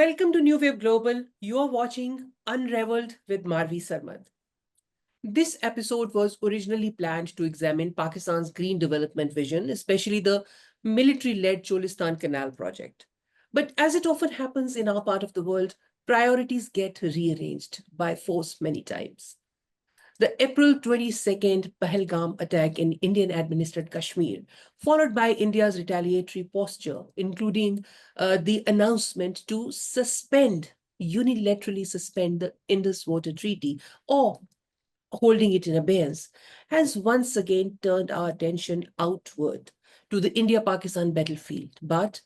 Welcome to New Wave Global. You are watching Unraveled with Marvi Sirmed. This episode was originally planned to examine Pakistan's green development vision, especially the military-led Cholistan Canal project. But as it often happens in our part of the world, priorities get rearranged by force many times. The April 22nd Pahalgam attack in Indian-administered Kashmir, followed by India's retaliatory posture, including the announcement to unilaterally suspend the Indus Waters Treaty or holding it in abeyance, has once again turned our attention outward to the India-Pakistan battlefield. But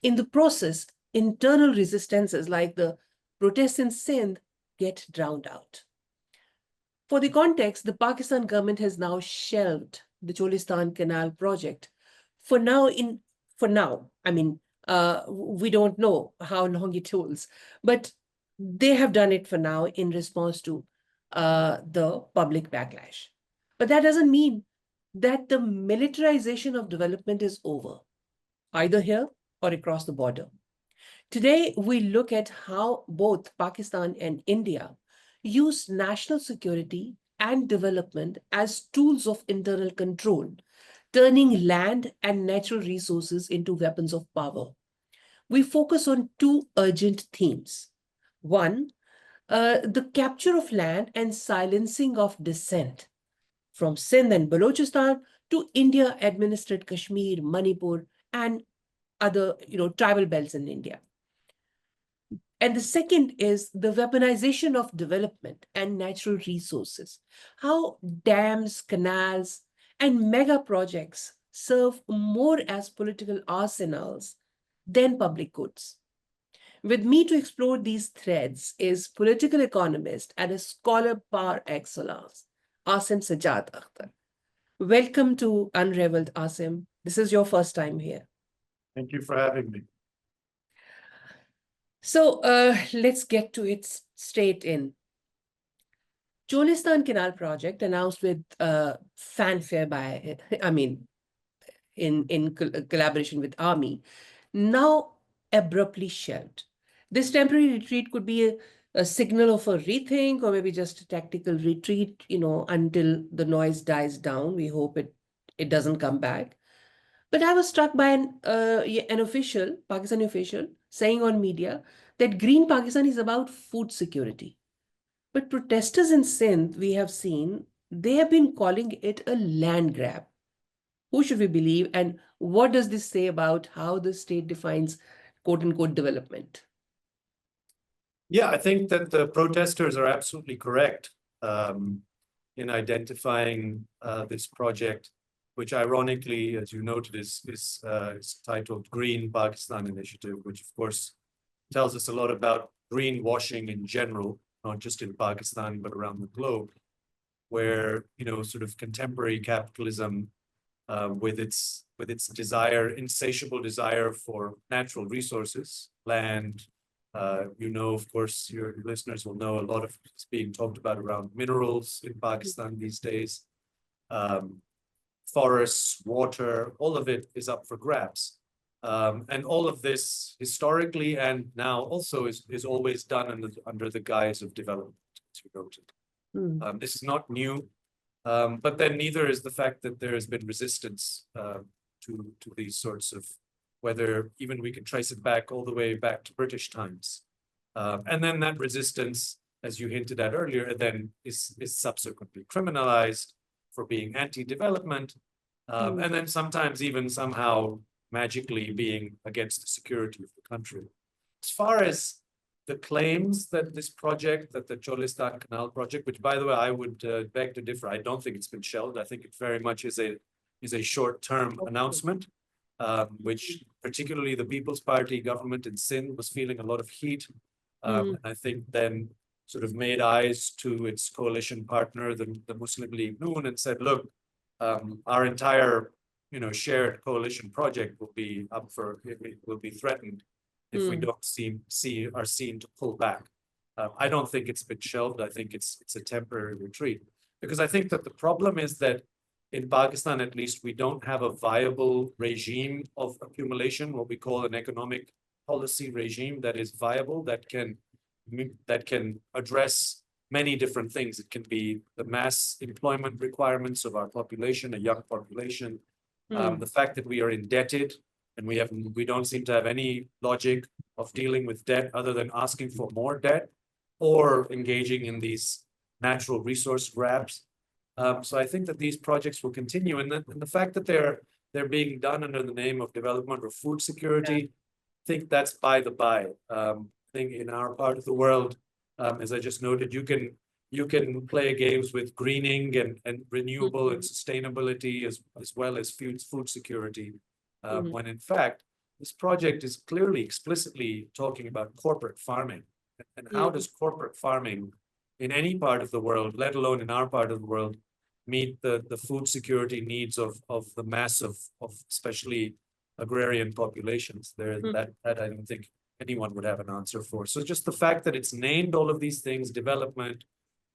in the process, internal resistances like the protests in Sindh get drowned out. For the context, the Pakistan government has now shelved the Cholistan Canal project. For now, we don't know how long it holds, but they have done it for now in response to the public backlash. But that doesn't mean that the militarization of development is over, either here or across the border. Today, we look at how both Pakistan and India use national security and development as tools of internal control, turning land and natural resources into weapons of power. We focus on two urgent themes. One, the capture of land and silencing of dissent from Sindh and Balochistan to India-administered Kashmir, Manipur, and other tribal belts in India. And the second is the weaponization of development and natural resources. How dams, canals, and mega projects serve more as political arsenals than public goods. With me to explore these threads is political economist and a scholar par excellence, Asim Sajjad Akhtar. Welcome to Unraveled, Asim. This is your first time here. Thank you for having me. So let's get to it straight in. Cholistan Canal project announced with fanfare by, in collaboration with Army, now abruptly shelved. This temporary retreat could be a signal of a rethink or maybe just a tactical retreat, until the noise dies down. We hope it doesn't come back. But I was struck by an official, Pakistani official, saying on media that Green Pakistan is about food security. But protesters in Sindh, we have seen, they have been calling it a land grab. Who should we believe? And what does this say about how the state defines quote-unquote development? Yeah, I think that the protesters are absolutely correct in identifying this project, which ironically, as you noted, is titled Green Pakistan Initiative, which of course tells us a lot about greenwashing in general, not just in Pakistan, but around the globe, where, sort of contemporary capitalism with its insatiable desire for natural resources, land, of course, your listeners will know a lot of it's being talked about around minerals in Pakistan these days. Forests, water, all of it is up for grabs. And all of this historically and now also is always done under the guise of development, as you noted. This is not new, but then neither is the fact that there has been resistance to these sorts of, whether even we can trace it back all the way back to British times. And then that resistance, as you hinted at earlier, then is subsequently criminalized for being anti-development, and then sometimes even somehow magically being against the security of the country. As far as the claims that this project, that the Cholistan Canal project, which by the way, I would beg to differ. I don't think it's been shelved. I think it very much is a short-term announcement, which particularly the People's Party government in Sindh was feeling a lot of heat. And I think then sort of made eyes to its coalition partner, the Muslim League Noon, and said, look, our entire shared coalition project will be threatened if we don't are seen to pull back. I don't think it's been shelved. I think it's a temporary retreat, because I think that the problem is that in Pakistan, at least, we don't have a viable regime of accumulation, what we call an economic policy regime that is viable, that can address many different things. It can be the mass employment requirements of our population, a young population, the fact that we are indebted and we don't seem to have any logic of dealing with debt other than asking for more debt or engaging in these natural resource grabs. So I think that these projects will continue, and the fact that they're being done under the name of development or food security, I think that's by the by. I think in our part of the world, as I just noted, you can play games with greening and renewable and sustainability as well as food security, when in fact this project is clearly explicitly talking about corporate farming. And how does corporate farming in any part of the world, let alone in our part of the world, meet the food security needs of the mass of especially agrarian populations? That I don't think anyone would have an answer for. So just the fact that it's named all of these things, development,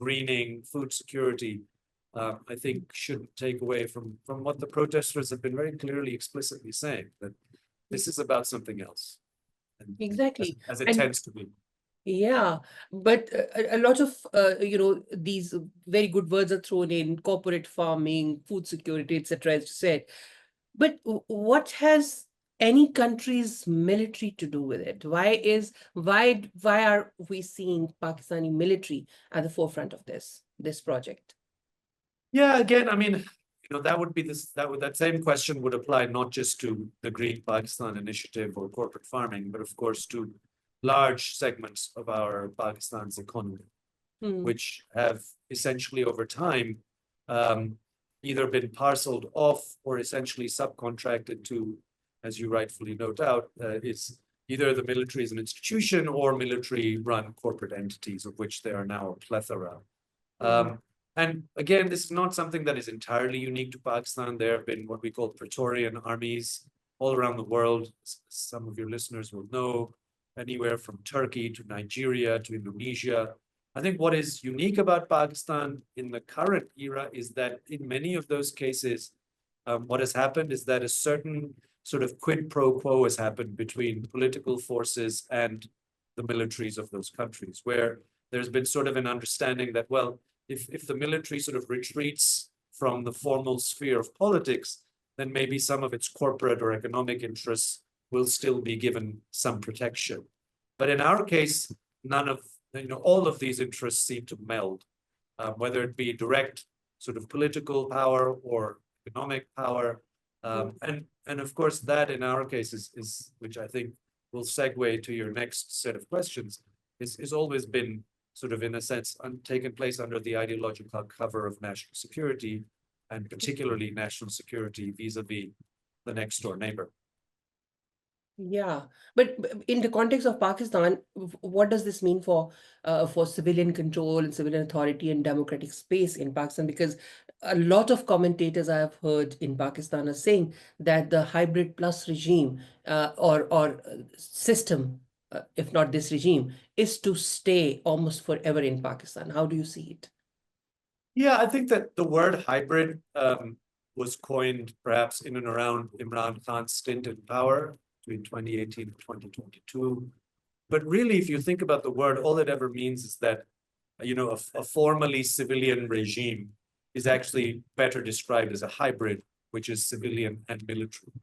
greening, food security, I think shouldn't take away from what the protesters have been very clearly, explicitly saying, that this is about something else. And Exactly. as it And tends to be. yeah, but a lot of these very good words are thrown in: corporate farming, food security, etc., as you said. But what has any country's military to do with it? Why are we seeing Pakistani military at the forefront of this project? Yeah, again, I mean, that would be that same question would apply not just to the Green Pakistan Initiative or corporate farming, but of course to large segments of our Pakistan's economy, which have essentially over time either been parceled off or essentially subcontracted to, as you rightfully note out, it's either the military as an institution or military-run corporate entities, of which there are now a plethora. And again, this is not something that is entirely unique to Pakistan. There have been what we call Praetorian armies all around the world. Some of your listeners will know, anywhere from Turkey to Nigeria to Indonesia. I think what is unique about Pakistan in the current era is that in many of those cases, what has happened is that a certain sort of quid pro quo has happened between political forces and the militaries of those countries, where there's been sort of an understanding that, well, if the military sort of retreats from the formal sphere of politics, then maybe some of its corporate or economic interests will still be given some protection. But in our case, all of these interests seem to meld, whether it be direct sort of political power or economic power. And of course, that in our case is which I think will segue to your next set of questions, is always been sort of, in a sense, taken place under the ideological cover of national security, and particularly national security vis-a-vis the next door neighbor. Yeah, but in the context of Pakistan, what does this mean for civilian control and civilian authority and democratic space in Pakistan? Because a lot of commentators I have heard in Pakistan are saying that the hybrid plus regime or system, if not this regime, is to stay almost forever in Pakistan. How do you see it? Yeah, I think that the word hybrid was coined perhaps in and around Imran Khan's stint in power between 2018 and 2022. But really, if you think about the word, all it ever means is that, a formally civilian regime is actually better described as a hybrid, which is civilian and military.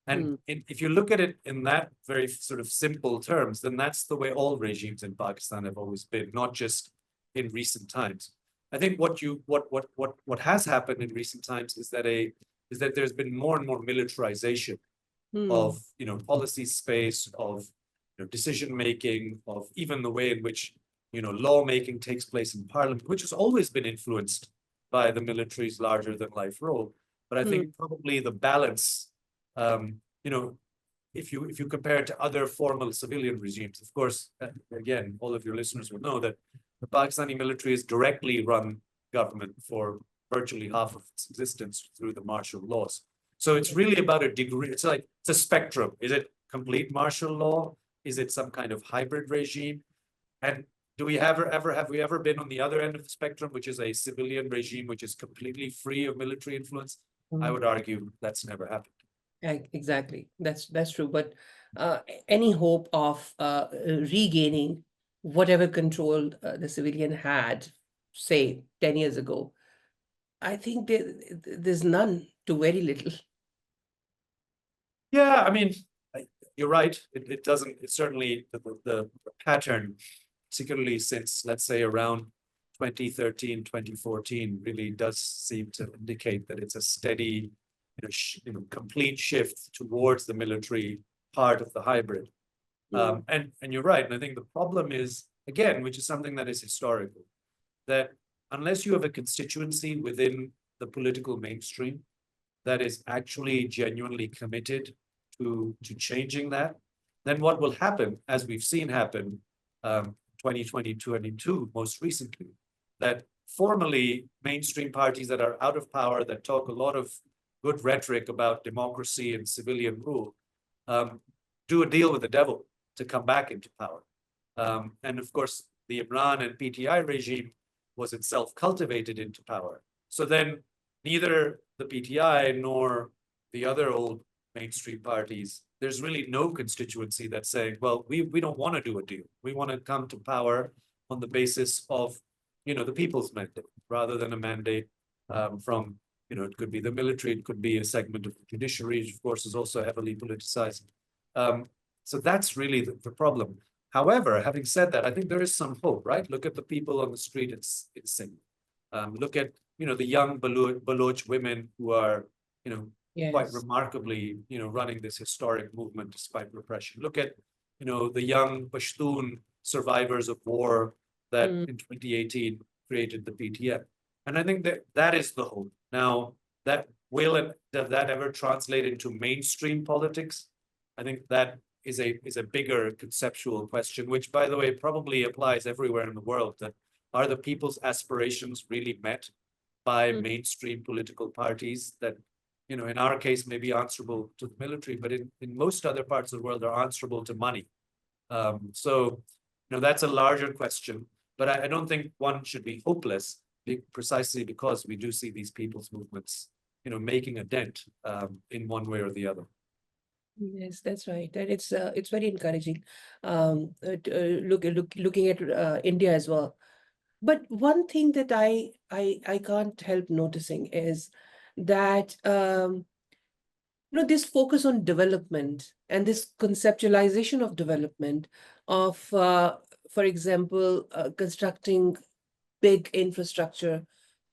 And if you look at it in that very sort of simple terms, then that's the way all regimes in Pakistan have always been, not just in recent times. I think what has happened in recent times is that there's been more and more militarization of policy space, of decision making, of even the way in which lawmaking takes place in parliament, which has always been influenced by the military's larger than life role. But I think probably the balance, if you compare it to other formal civilian regimes, of course, again, all of your listeners will know that the Pakistani military has directly run government for virtually half of its existence through the martial laws. So it's really about a degree. It's a spectrum. Is it complete martial law? Is it some kind of hybrid regime? And have we ever been on the other end of the spectrum, which is a civilian regime which is completely free of military influence? I would argue that's never happened. Exactly. That's true. But any hope of regaining whatever control the civilian had, say, 10 years ago, I think there's none to very little. Yeah, I mean, you're right. It doesn't, it's certainly the pattern, particularly since, let's say, around 2013, 2014, really does seem to indicate that it's a steady, complete shift towards the military part of the hybrid. Mm, And you're right. And I think the problem is, again, which is something that is historical, that unless you have a constituency within the political mainstream that is actually genuinely committed to changing that, then what will happen, as we've seen happen 2022 most recently, that formally mainstream parties that are out of power, that talk a lot of good rhetoric about democracy and civilian rule, do a deal with the devil to come back into power. And of course, the Imran and PTI regime was itself cultivated into power. So then neither the PTI nor the other old mainstream parties, there's really no constituency that's saying, well, we don't want to do a deal. We want to come to power on the basis of, the people's mandate, rather than a mandate from, it could be the military, it could be a segment of the judiciary, which of course is also heavily politicized. So that's really the problem. However, having said that, I think there is some hope, right? Look at the people on the street in Sindh. Look at, the young Baloch women who are, quite yes. remarkably, running this historic movement despite repression. Look at, the young Pashtun survivors of war that Mm, in 2018 created the PTF. And I think that is the hope. Now, does that ever translate into mainstream politics? I think that is a bigger conceptual question, which, by the way, probably applies everywhere in the world. That are the people's aspirations really met by mm. mainstream political parties that, in our case, may be answerable to the military, but in most other parts of the world are answerable to money. So, that's a larger question, but I don't think one should be hopeless, precisely because we do see these people's movements, making a dent in one way or the other. Yes, that's right. And it's very encouraging. Looking at India as well. But one thing that I can't help noticing is that this focus on development and this conceptualization of development of for example constructing big infrastructure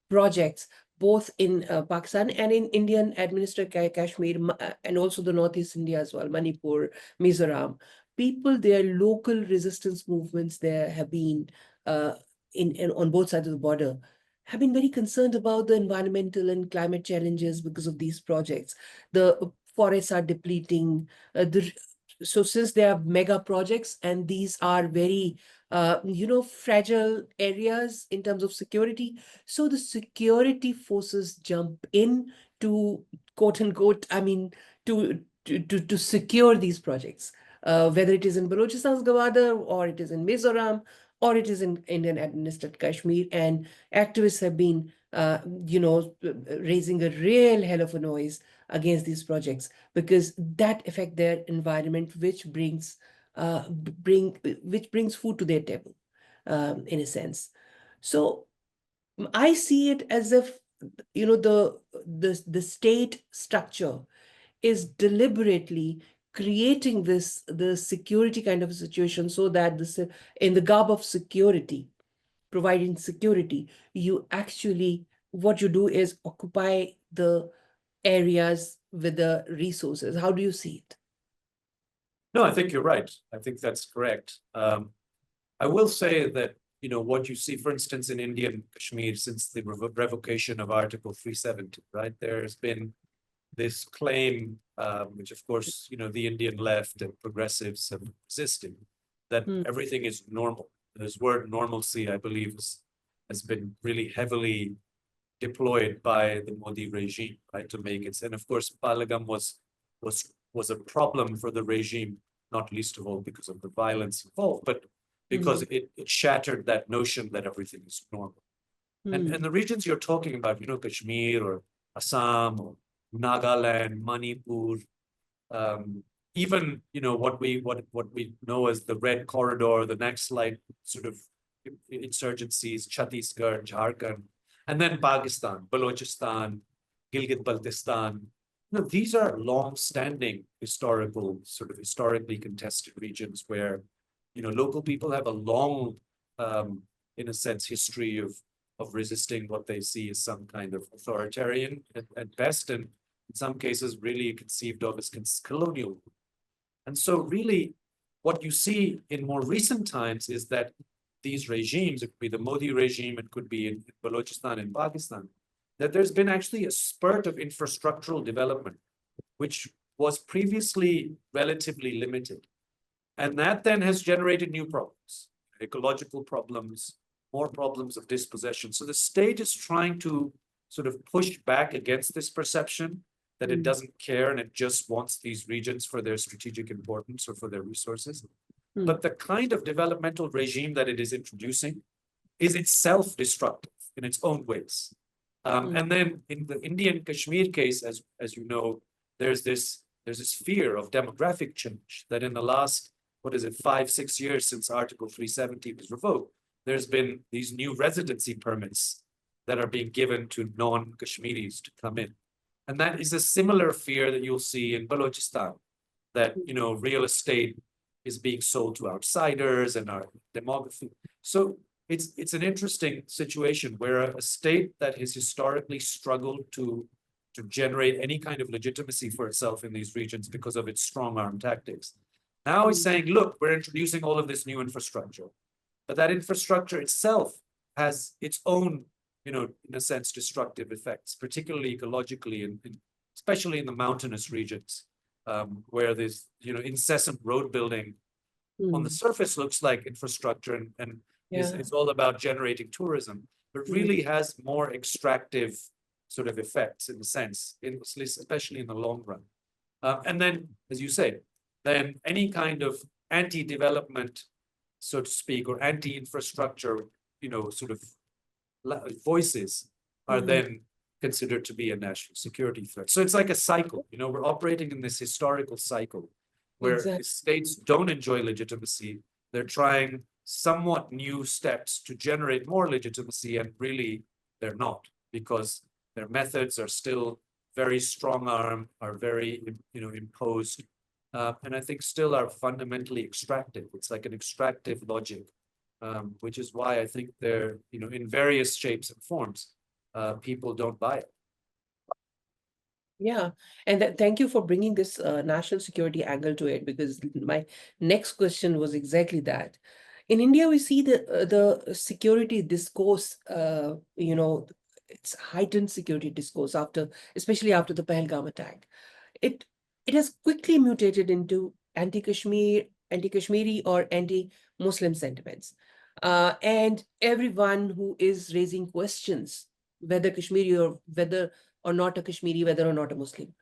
projects both in Pakistan and in Indian administered Kashmir and also the Northeast India as well, Manipur, Mizoram. People, their local resistance movements there have been uh, in on both sides of the border have been very concerned about the environmental and climate challenges because of these projects. The forests are depleting. So since they are mega projects and these are very fragile areas in terms of security, so the security forces jump in to quote unquote, I mean, to secure these projects, whether it is in Balochistan's Gawada or it is in Mizoram or it is in Indian administered Kashmir. And activists have been, raising a real hell of a noise against these projects because that affect their environment, which brings food to their table, in a sense. So I see it as if the state structure is deliberately creating the security kind of a situation so that in the garb of security, providing security, you actually what you do is occupy the areas with the resources. How do you see it? No, I think you're right. I think that's correct. I will say that, what you see, for instance, in Indian Kashmir, since the revocation of Article 370, right, there's been this claim, which of course, the Indian left and progressives have resisted, that Hmm. everything is normal. This word normalcy, I believe, has been really heavily deployed by the Modi regime, right, to make it. And of course, Pahalgam was a problem for the regime, not least of all because of the violence involved, but because it shattered that notion that everything is normal. Hmm. And the regions you're talking about, Kashmir or Assam or Nagaland, Manipur, even what we know as the Red Corridor, the next like sort of insurgencies, Chhattisgarh, Jharkhand, and then Pakistan, Balochistan, Gilgit-Baltistan. These are long-standing historically contested regions where local people have a long, in a sense, history of resisting what they see as some kind of authoritarian at best, and in some cases really conceived of as colonial. And so really what you see in more recent times is that these regimes, it could be the Modi regime, it could be in Balochistan in Pakistan, that there's been actually a spurt of infrastructural development, which was previously relatively limited. And that then has generated new problems, ecological problems, more problems of dispossession. So the state is trying to sort of push back against this perception that it doesn't care and it just wants these regions for their strategic importance or for their resources. But the kind of developmental regime that it is introducing is itself destructive in its own ways. And then in the Indian Kashmir case, as you know, there's this fear of demographic change that in the last, 5-6 years since Article 370 was revoked, there's been these new residency permits that are being given to non-Kashmiris to come in. And that is a similar fear that you'll see in Balochistan, that real estate is being sold to outsiders and our demography. So it's an interesting situation where a state that has historically struggled to generate any kind of legitimacy for itself in these regions because of its strong arm tactics, now is saying, look, we're introducing all of this new infrastructure. But that infrastructure itself has its own, in a sense, destructive effects, particularly ecologically, and especially in the mountainous regions, where there's, incessant road building on the surface looks like infrastructure and it's all about generating tourism, but really has more extractive sort of effects in a sense, especially in the long run. And then, as you say, then any kind of anti-development, so to speak, or anti-infrastructure, sort of voices are then considered to be a national security threat. So it's like a cycle, we're operating in this historical cycle where states don't enjoy legitimacy. They're trying somewhat new steps to generate more legitimacy, and really they're not, because their methods are still very strong arm, are very, imposed, and I think still are fundamentally extractive. It's like an extractive logic, which is why I think they're, in various shapes and forms, people don't buy it. Yeah, and thank you for bringing this national security angle to it, because my next question was exactly that. In India, we see the security discourse, it's heightened security discourse especially after the Pahalgam attack. It has quickly mutated into anti-Kashmiri or anti-Muslim sentiments. And everyone who is raising questions, whether Kashmiri or whether or not a Kashmiri, whether or not a Muslim,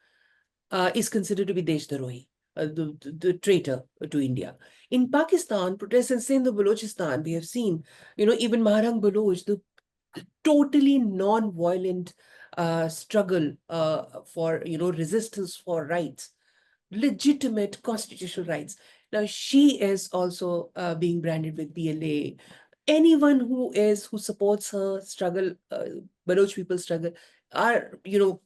is considered to be Deshdrohi, the traitor to India. In Pakistan, protests in Sindh and Balochistan, we have seen, even Maharang Baloch, the totally non-violent struggle for, resistance for rights, legitimate constitutional rights. Now, she is also being branded with BLA. Anyone who supports her struggle, Baloch people's struggle, are, you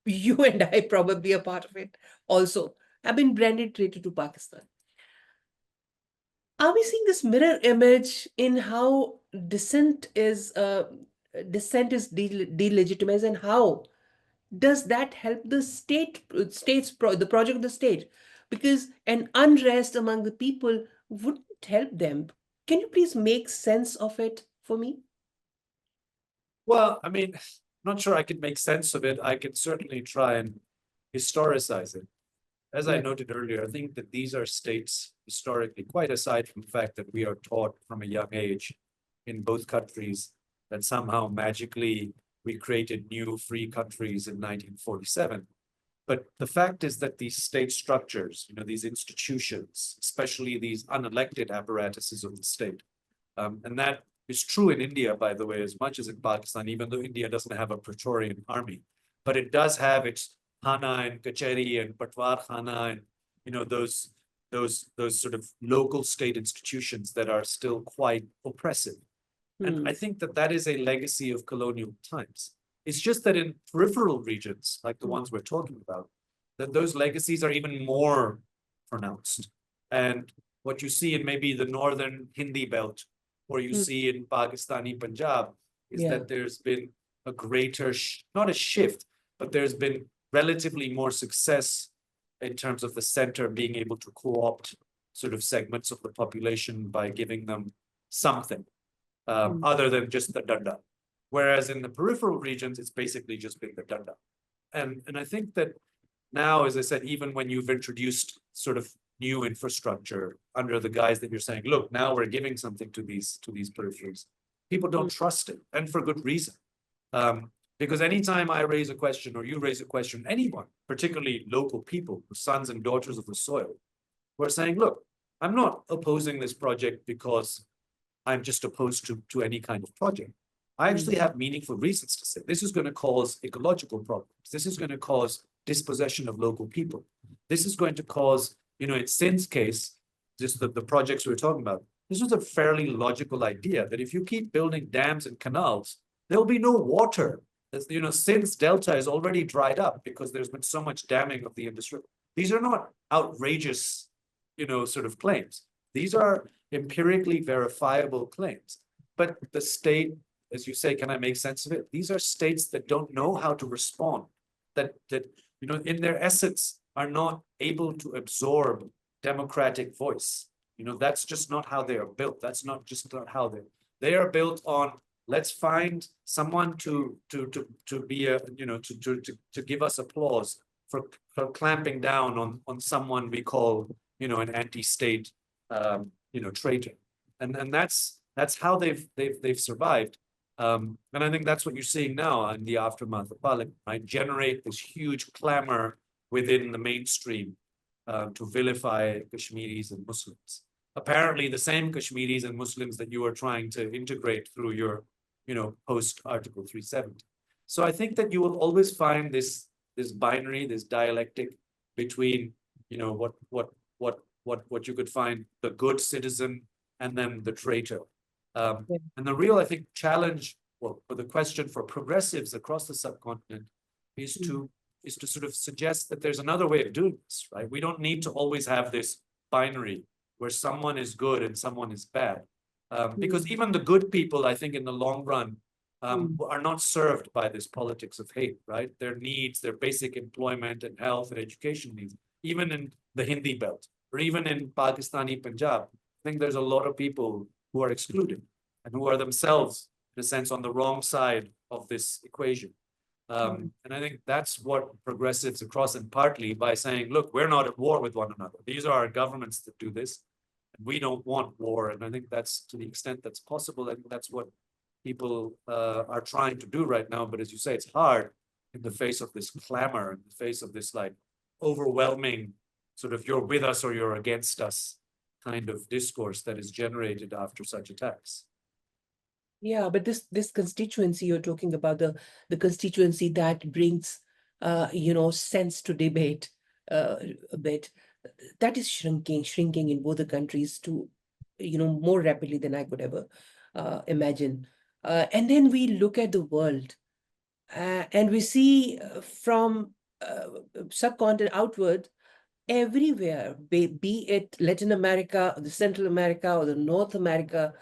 and I probably a part of it also, have been branded traitor to Pakistan. Are we seeing this mirror image in how dissent is delegitimized, and how does that help the the project of the state? Because an unrest among the people wouldn't help them. Can you please make sense of it for me? Well, I mean, not sure I can make sense of it. I can certainly try and historicize it. As I noted earlier, I think that these are states historically, quite aside from the fact that we are taught from a young age in both countries that somehow magically we created new free countries in 1947. But the fact is that these state structures, these institutions, especially these unelected apparatuses of the state, and that is true in India, by the way, as much as in Pakistan, even though India doesn't have a Praetorian army, but it does have its Khana and Kacheri and Patwar Khana and, those sort of local state institutions that are still quite oppressive. And I think that that is a legacy of colonial times. It's just that in peripheral regions, like the ones we're talking about, that those legacies are even more pronounced. And what you see in maybe the northern Hindi belt, or you see in Pakistani Punjab, is that there's been a greater, not a shift, but there's been relatively more success in terms of the center being able to co-opt sort of segments of the population by giving them something other than just the danda. Whereas in the peripheral regions, it's basically just been the danda. And I think that now, as I said, even when you've introduced sort of new infrastructure under the guise that you're saying, look, now we're giving something to these peripheries, people don't trust it, and for good reason. Because anytime I raise a question or you raise a question, anyone, particularly local people, the sons and daughters of the soil, we're saying, look, I'm not opposing this project because I'm just opposed to any kind of project. I actually have meaningful reasons to say this is going to cause ecological problems. This is going to cause dispossession of local people. This is going to cause, in Sindh's case, just the projects we were talking about, this was a fairly logical idea that if you keep building dams and canals, there'll be no water. Sindh's delta is already dried up because there's been so much damming of the Indus River. These are not outrageous, sort of claims. These are empirically verifiable claims. But the state, as you say, can I make sense of it? These are states that don't know how to respond, that in their essence are not able to absorb democratic voice. That's just not how they are built. That's not just not how they are built on. Let's find someone to be to give us applause for clamping down on someone we call an anti-state traitor, and that's how they've survived. And I think that's what you're seeing now in the aftermath of Pahalgam, right? Generate this huge clamor within the mainstream to vilify Kashmiris and Muslims. Apparently, the same Kashmiris and Muslims that you are trying to integrate through your, post Article 370. So I think that you will always find this binary, this dialectic between, what you could find the good citizen and then the traitor. And the real, I think, challenge, for the question for progressives across the subcontinent is to sort of suggest that there's another way of doing this, right? We don't need to always have this binary where someone is good and someone is bad. Because even the good people, I think, in the long run, are not served by this politics of hate, right? Their needs, their basic employment and health and education needs, even in the Hindi belt, or even in Pakistani Punjab, I think there's a lot of people who are excluded and who are themselves, in a sense, on the wrong side of this equation. And I think that's what progressives across, and partly by saying, look, we're not at war with one another. These are our governments that do this. And we don't want war. And I think that's, to the extent that's possible, I think that's what people are trying to do right now. But as you say, it's hard in the face of this clamor, in the face of this like overwhelming sort of you're with us or you're against us kind of discourse that is generated after such attacks. Yeah, but this constituency you're talking about, the constituency that brings sense to debate a bit, that is shrinking in both the countries to more rapidly than I could ever imagine. And then we look at the world and we see from subcontinent outward, everywhere, be it Latin America, or the Central America, or the North America,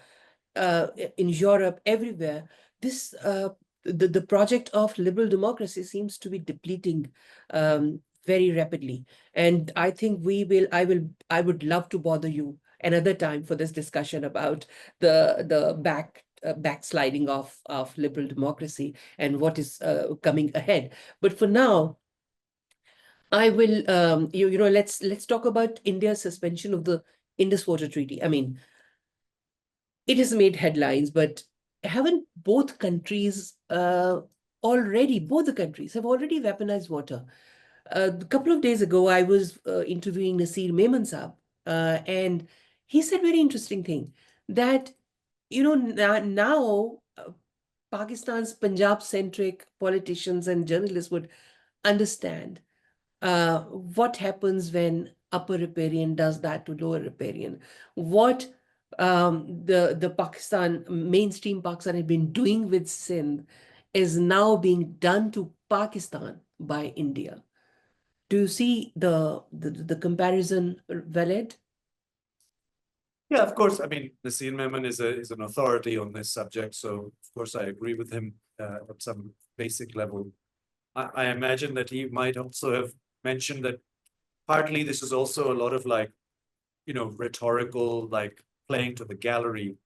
in Europe, everywhere, this the project of liberal democracy seems to be depleting very rapidly. And I think I would love to bother you another time for this discussion about the backsliding of liberal democracy and what is coming ahead. But for now, I will, let's talk about India's suspension of the Indus Water Treaty. I mean, it has made headlines, but haven't both countries both the countries have already weaponized water? A couple of days ago, I was interviewing Nasir Memon Saab, and he said very interesting thing that, now Pakistan's Punjab-centric politicians and journalists would understand What happens when upper riparian does that to lower riparian? What the Pakistan, mainstream Pakistan had been doing with Sindh is now being done to Pakistan by India. Do you see the comparison valid? Yeah, of course. I mean, Naseem Memon is an authority on this subject, so of course I agree with him at some basic level. I imagine that he might also have mentioned that partly this is also a lot of like, rhetorical, like playing to the gallery,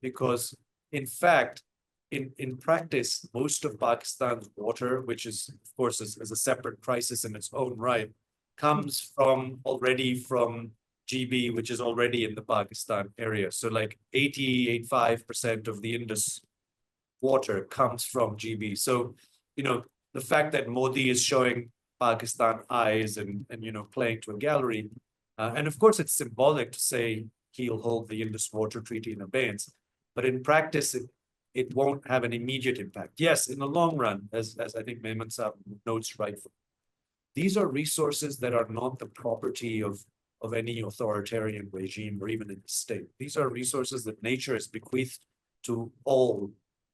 because in fact, in practice, most of Pakistan's water, which is of course is a separate crisis in its own right, comes from already from GB, which is already in the Pakistan area. So like 85% of the Indus water comes from GB. So, the fact that Modi is showing Pakistan eyes and playing to a gallery, and of course it's symbolic to say he'll hold the Indus Water Treaty in abeyance, but in practice it won't have an immediate impact. Yes, in the long run, as I think Memon Saab notes rightfully, these are resources that are not the property of any authoritarian regime or even in the state. These are resources that nature has bequeathed to all.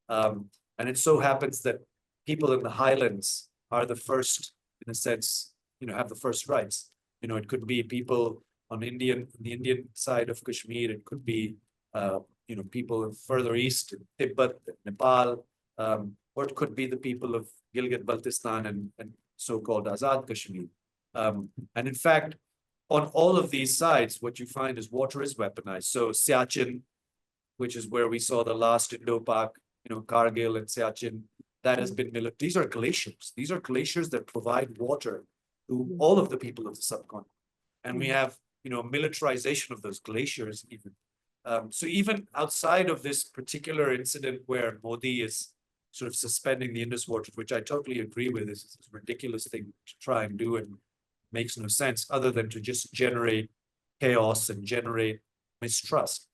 And it so happens that people in the highlands are the first, in a sense, have the first rights. It could be people on the Indian side of Kashmir. It could be, people further east, Tibet, Nepal, or it could be the people of Gilgit-Baltistan and so-called Azad Kashmir. And in fact, on all of these sides, what you find is water is weaponized. So Siachen, which is where we saw the last Indo-Pak, Kargil and Siachen, that has been, these are glaciers. These are glaciers that provide water to all of the people of the subcontinent. And we have, militarization of those glaciers even. So even outside of this particular incident where Modi is sort of suspending the Indus Waters, which I totally agree with, is a ridiculous thing to try and do and makes no sense other than to just generate chaos and generate mistrust.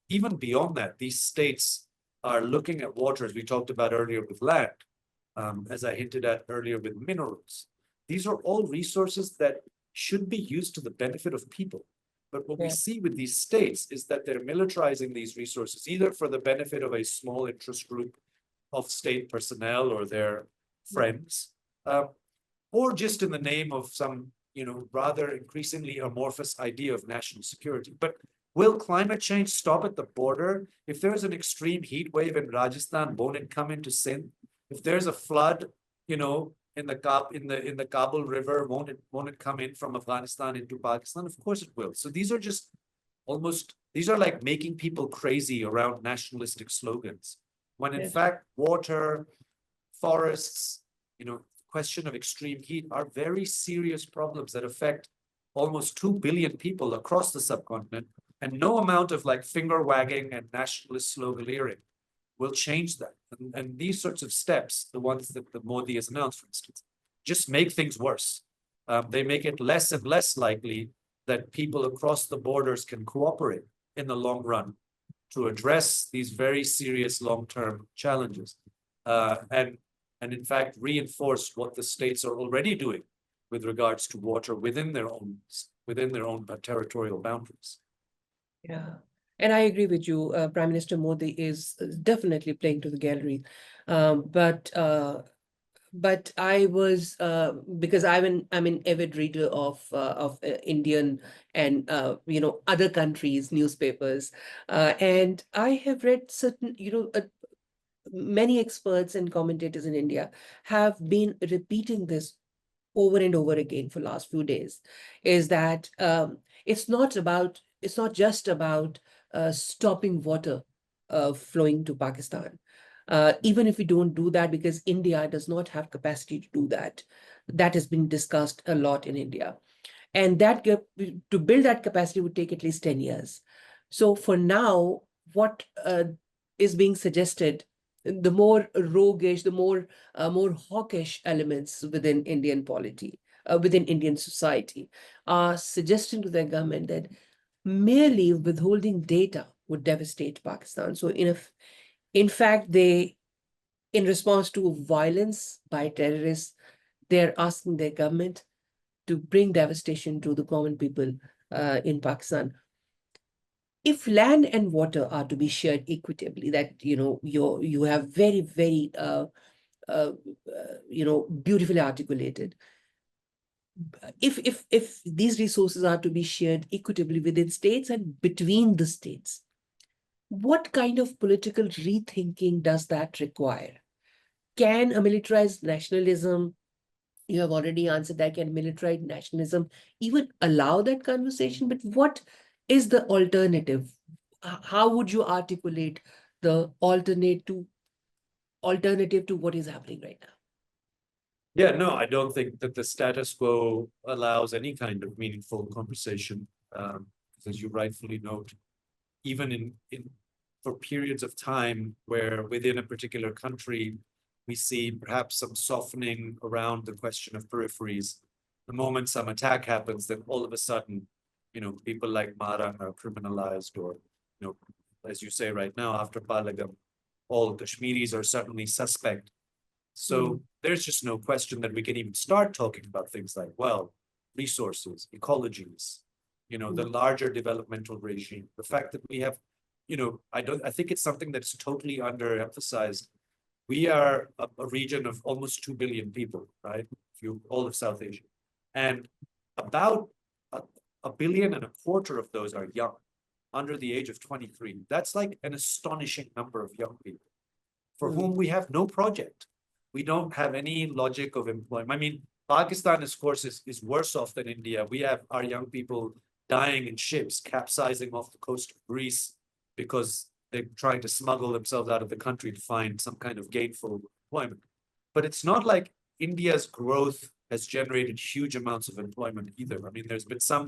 Even beyond that, these states are looking at water, as we talked about earlier with land, as I hinted at earlier with minerals. These are all resources that should be used to the benefit of people. But what we see with these states is that they're militarizing these resources, either for the benefit of a small interest group of state personnel or their friends, or just in the name of some, rather increasingly amorphous idea of national security. But will climate change stop at the border? If there's an extreme heat wave in Rajasthan, won't it come into Sindh? If there's a flood, in the Kabul River, won't it come in from Afghanistan into Pakistan? Of course it will. So these are like making people crazy around nationalistic slogans, when in fact water, forests, question of extreme heat are very serious problems that affect almost 2 billion people across the subcontinent, and no amount of like finger wagging and nationalist sloganeering will change that. And these sorts of steps, the ones that the Modi has announced, for instance, just make things worse. They make it less and less likely that people across the borders can cooperate in the long run to address these very serious long-term challenges. And in fact, reinforce what the states are already doing with regards to water within their own territorial boundaries. Yeah, and I agree with you. Prime Minister Modi is definitely playing to the gallery, but I was because I'm an avid reader of Indian and other countries' newspapers, and I have read certain many experts and commentators in India have been repeating this over and over again for last few days, is that it's not just about stopping water flowing to Pakistan. Even if we don't do that, because India does not have capacity to do that. That has been discussed a lot in India. And to build that capacity would take at least 10 years. So for now, what is being suggested, the more roguish, the more hawkish elements within Indian polity, within Indian society, are suggesting to their government that merely withholding data would devastate Pakistan. So in fact, in response to violence by terrorists, they're asking their government to bring devastation to the common people in Pakistan. If land and water are to be shared equitably, that you have very, very beautifully articulated. If these resources are to be shared equitably within states and between the states, what kind of political rethinking does that require? Can a militarized nationalism, you have already answered that, can militarized nationalism even allow that conversation? But what is the alternative? How would you articulate the alternative to what is happening right now? Yeah, no, I don't think that the status quo allows any kind of meaningful conversation. As you rightfully note, even in for periods of time where within a particular country, we see perhaps some softening around the question of peripheries. The moment some attack happens, then all of a sudden, people like Mara are criminalized, or, as you say right now, after Pahalgam, all Kashmiris are suddenly suspect. So there's just no question that we can even start talking about things like, well, resources, ecologies, the larger developmental regime, the fact that we have, I think it's something that's totally underemphasized. We are a region of almost 2 billion people, right? All of South Asia. And about a billion and a quarter of those are young, under the age of 23. That's like an astonishing number of young people for whom we have no project. We don't have any logic of employment. I mean, Pakistan, of course, is worse off than India. We have our young people dying in ships, capsizing off the coast of Greece because they're trying to smuggle themselves out of the country to find some kind of gainful employment. But it's not like India's growth has generated huge amounts of employment either. I mean, there's been some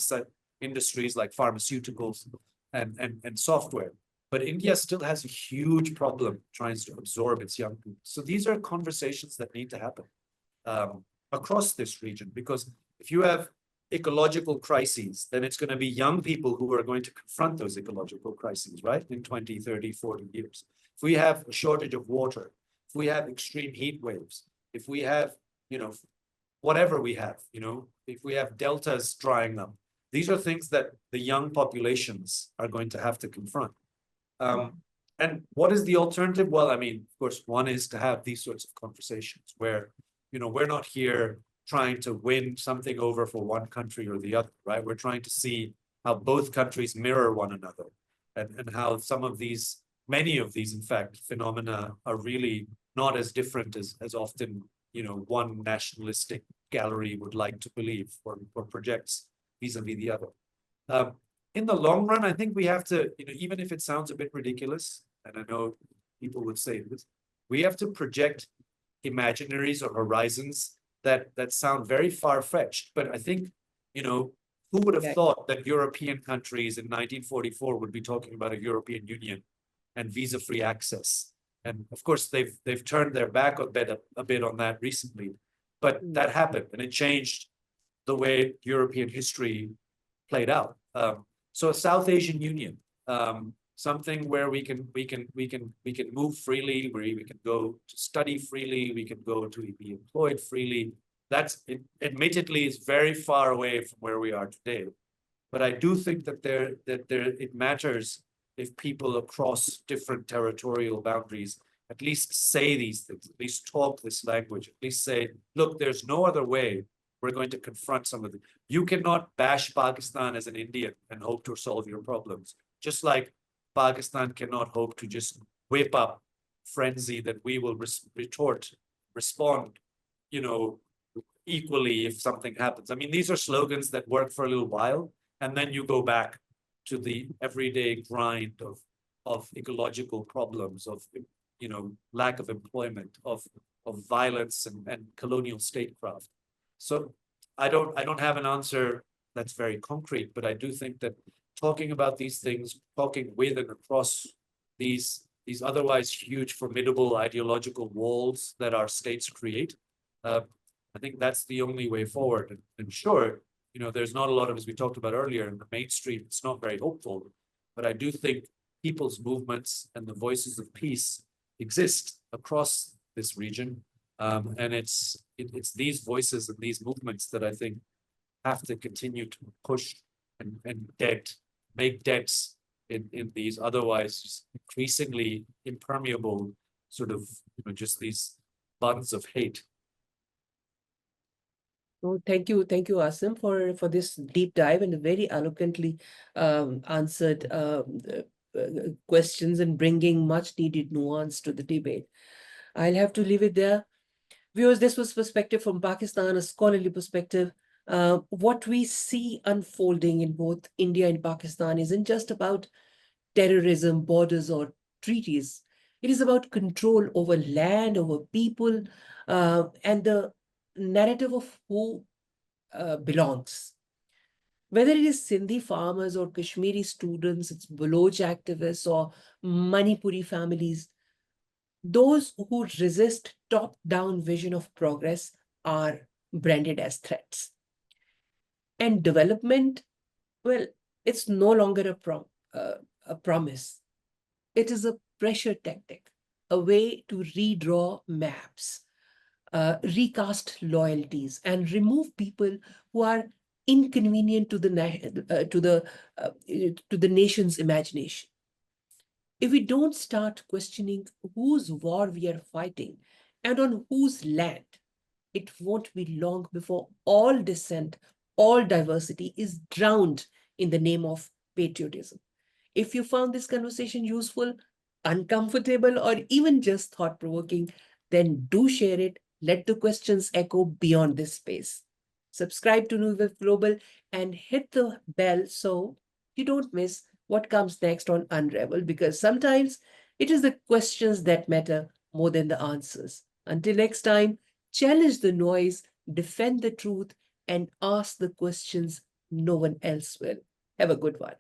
industries like pharmaceuticals and software. But India still has a huge problem trying to absorb its young people. So these are conversations that need to happen across this region, because if you have ecological crises, then it's going to be young people who are going to confront those ecological crises, right? In 20, 30, 40 years. If we have a shortage of water, if we have extreme heat waves, if we have, whatever we have, if we have deltas drying up, these are things that the young populations are going to have to confront. And what is the alternative? Well, I mean, of course, one is to have these sorts of conversations where, we're not here trying to win something over for one country or the other, right? We're trying to see how both countries mirror one another, and how many of these, in fact, phenomena are really not as different as often, one nationalistic gallery would like to believe or projects vis-a-vis the other. In the long run, I think we have to, even if it sounds a bit ridiculous, and I know people would say this, we have to project imaginaries or horizons that sound very far-fetched. But I think, who would have thought that European countries in 1944 would be talking about a European Union and visa-free access? And of course, they've turned their back a bit on that recently. But that happened, and it changed the way European history played out. So a South Asian Union, something where we can move freely, where we can go to study freely, we can go to be employed freely. That's admittedly is very far away from where we are today. But I do think that it matters if people across different territorial boundaries at least say these things, at least talk this language, at least say, look, there's no other way we're going to confront some of the. You cannot bash Pakistan as an Indian and hope to solve your problems. Just like Pakistan cannot hope to just whip up frenzy that we will respond, equally if something happens. I mean, these are slogans that work for a little while, and then you go back to the everyday grind of ecological problems, of lack of employment, of violence and colonial statecraft. So I don't have an answer that's very concrete, but I do think that talking about these things, talking with and across these otherwise huge, formidable ideological walls that our states create, I think that's the only way forward. And sure, there's not a lot of, as we talked about earlier, in the mainstream, it's not very hopeful, but I do think people's movements and the voices of peace exist across this region. And it's these voices and these movements that I think have to continue to push and make debts in these otherwise increasingly impermeable sort of, just these buttons of hate. Oh, thank you, Asim, for this deep dive and very eloquently answered questions and bringing much needed nuance to the debate. I'll have to leave it there. Viewers, this was Perspective from Pakistan, a scholarly perspective. What we see unfolding in both India and Pakistan isn't just about terrorism, borders, or treaties. It is about control over land, over people, and the narrative of who belongs. Whether it is Sindhi farmers or Kashmiri students, it's Baloch activists or Manipuri families, those who resist top-down vision of progress are branded as threats. And development, well, it's no longer a promise. It is a pressure tactic, a way to redraw maps, recast loyalties, and remove people who are inconvenient to the nation's imagination. If we don't start questioning whose war we are fighting and on whose land, it won't be long before all dissent, all diversity is drowned in the name of patriotism. If you found this conversation useful, uncomfortable, or even just thought-provoking, then do share it. Let the questions echo beyond this space. Subscribe to New Wave Global and hit the bell so you don't miss what comes next on Unraveled, because sometimes it is the questions that matter more than the answers. Until next time, challenge the noise, defend the truth, and ask the questions no one else will. Have a good one.